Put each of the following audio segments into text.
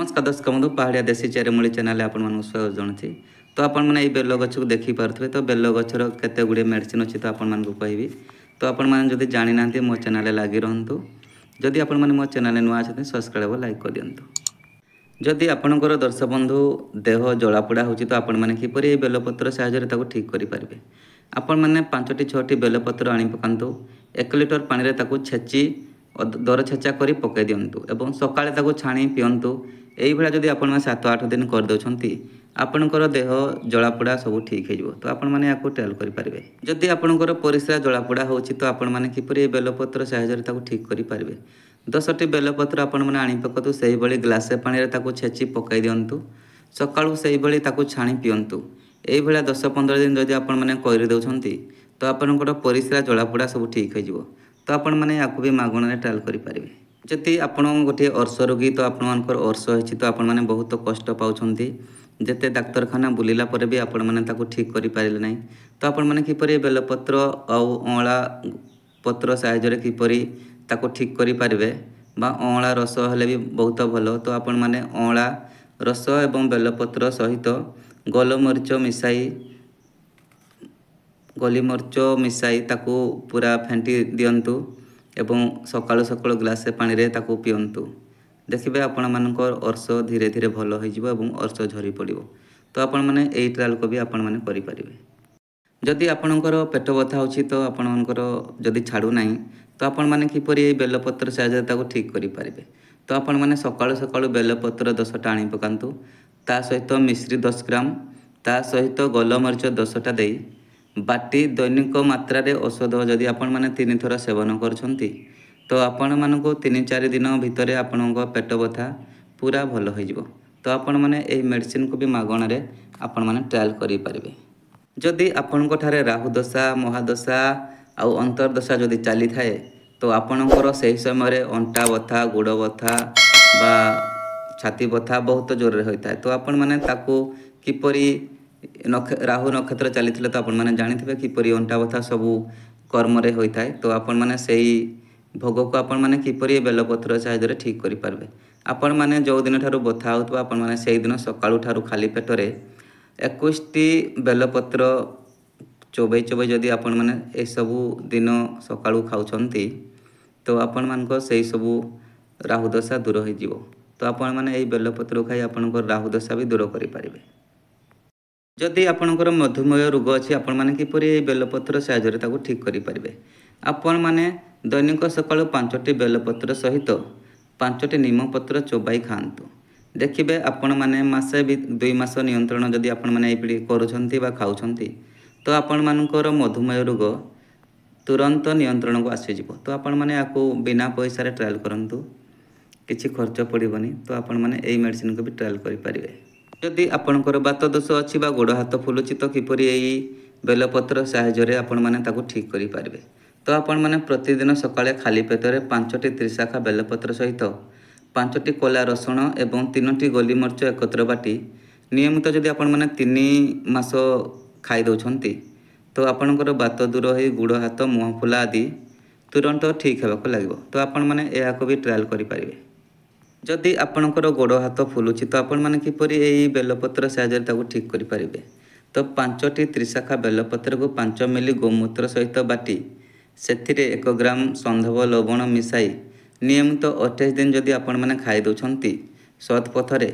नमस्कार दर्शक बंधु पहाड़िया देसी चेरमूली चैनल आपण मानक स्वागत जनाऊँगी। तो आपण मैंने बेल गछ को देखी पारे तो बेल गचर केते गुड़े मेडिसिन अच्छी तो आपण मानक कहबी। तो आपण मैंने जदि जानी ना मो चैनल लगी रुँ जदि आपण मैंने मो चैनल नुआ अच्छे सब्सक्राइब लाइक कर दिंतु। जदि आपणकर दर्शक बंधु देह जलापोड़ा हो तो आपण मैंने किपर बेलपत्र साहाय्य ठीक करेंगे। आपण मैंने 5टी 6टी बेलपत्र आनी पकातु 1 लिटर पानी रे ताकू छेची दर छेचा कर पकई दिंतु और सकाଳେ ताकू छाणी पिंतु। यही भाया जब आप 7-8 दिन करदे आपणकर देह जलापोड़ा सब ठीक हो तो आपण मैंने या ट्रायल करेंगे। जदि आपणकर परिस्रा जलापोड़ा हो तो आपण मैंने किपर बेलपत्र साहाय्य ठीक करेंगे। 10टी बेलपत्र आपण मैंने आनी पकातु से ग्लासे पानी ताकू छेची पकई दिंतु सकाळू से छाणी पिंतु। यही भाया 10-15 दिन जदि आपण मैंने करदे तो आपणकर परिस्रा जलापोड़ा सब ठीक हो तो आपण मैंने या भी मागण ट्रायल करेंगे। जदि आपण गोटे अर्श रोगी तो आपणकर अर्श होती तो आपण मैंने बहुत कष्ट पाँच जिते डाक्तरखाना बुलिला पर भी आपण मैंने ठीक करें ना तो आपण मैंने किपर बेलपत्र आउ अँला पत्र साहाय्य किपर ताको ठीक करेंगे बा अँला रस हेले भी बहुत भल। तो आपण मैंने अँला रस एवं बेलपत्र सहित गोलमरीच मिसाई ताकू पूरा फेंटी दिंतु एवं सकाळु सकाळु ग्लासे पानी रे ताकू पिंतु। देखिए आपण मानकर अर्श धीरे धीरे भल हो अर्श झरी पड़ो तो आपण मैंने यही ट्रायल को भी आपण मैंने करेंगे। जदि आपणकर पेट बथा हो तो आपणकर जदि छाड़ू ना तो आपण मैंने किपर बेलपत्र साहाय्य ठीक करेंगे। तो आपण मैंने सकाळु सकाळु बेलपत्र 10टा आनी पकातु ता सहित मिश्री 10 ग्राम ता सहित गोलमरीच 10टा दे बाटी दैनिक मात्रा रे औषध जदि आपण मैंने 3 थर सेवन करछंती तो आपण मानक 3-4 दिन भितर आपण पेट बथा पूरा भल हो तो आपण मैंने यही मेडिसिन को भी मागण रे आपण मैंने ट्रायल करेंगे। जदि आपण ठारे राहुदशा महादशा आउ अंतर्दशा जदि चली थाए तो आपणकर से समय अंटा बथा गोड़ बथा बा छाती बथा बहुत जोर होता है तो आपण मैंने ताकू किपरि राहु नक्षत्र चली तो आपण मैंने जानी किपरि अंटा बथा सबू कर्म रे होता है तो आपण मैंने से भोग को आपण मैंने किपरि बेलपत्र साहाय्य ठीक करेंगे। आपण मैंने जो दिन ठारू बथा हो आपण मैंने से दिन सकाळू ठारू खाली पेटरे 21टी बेलपत्र चोबई चोबई जदि आपण मैंने ये सबू दिन सकाळू खाऊछंती तो आपण मानक से सबू राहुदशा दूर हो तो आपण मैंने यही बेलपत्र खाई आपणकर राहुदशा भी दूर करेंगे। जदि आपणकर मधुमेह रोग अच्छी आपण मैंने किपर बेलपत्र साहाय्य ठीक करेंगे। आपण मैंने दैनिक सकाळू 5टी बेलपत्र सहित 5टी नीमपत्र चोबाई खातु। देखिए आपण मैंने मासे 2 मास नियंत्रण जदि आपण मैंने ये करुँच खाऊँच तो आपण मानकर मधुमेह रोग तुरंत नियंत्रण को आसीज तो आपण मैंने या बिना पैसा रे ट्रायल करंतु किसी खर्च पड़ोनी तो आपण मैंने यही मेडिसिन को भी ट्रायल करेंगे। जदि आपणकर बात दोष अच्छी गोड़ हाथ फुलुची तो किपर यही बेलपत्र साहाय्य आपण मैंने ठीक करेंगे। तो आपण मैंने प्रतिदिन सकाळे खाली पेटरे 5टी त्रिशाखा बेलपत्र सहित 5टी कोला रसुण एवं 3टी गोलमरीच एकत्र बाटी नियमित जदि आपण मैंने 3 मास खाई दौरान तो आपणकर बात दूर हो गोड़ हाथ मुँह फुला आदि तुरंत ठीक होगा लगे तो आपण मैंने यह भी ट्रायल करेंगे। जदि आपणकर गोड़ हाथ फुलुची तो आपण मैंने किपर यही बेलपत्र साहाय्य ठीक करेंगे। तो 5टी त्रिशाखा बेलपत्र को 5 मिली गोमूत्र सहित बाटी से 1 ग्राम संधव लवण मिसाई नियमित 28 दिन जदि आपण मैंने खाई दौरान सत् पथरे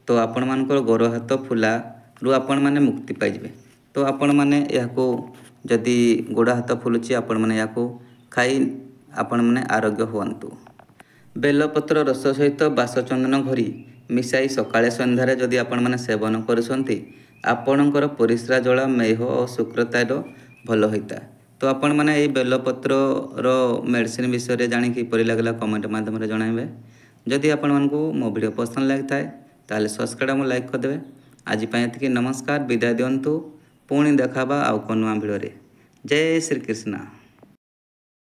तो आपण मानकर गोड़ हाथ फुला रु आपण मैंने मुक्ति पाइबे। तो आपण मैंने या जदि गोड़ हाथ फुलुची आपण मैंने या खाई आपण मैंने आरोग्य हुअन्तु। बेलपत्र रस सहित बासचंदन घरी मिसाई सकाळे संध्यारे जदि आपण मैंने सेवन करुछंती आपणकर परिस्रा जला मेह और शुक्रतार भल होता है। तो आपण मैंने ये बेलपत्र मेडिसिन विषय जाणी किपरि लागला कमेंट माध्यम जणाइबे। जदि आपण मानकू मो वीडियो पसंद लगी थाए ताले सब्सक्राइब और लाइक करदे। आज एतिकी नमस्कार विदाय दिंतु पुणी देखाबा आउ को नुआ वीडियो रे। जय श्री कृष्ण।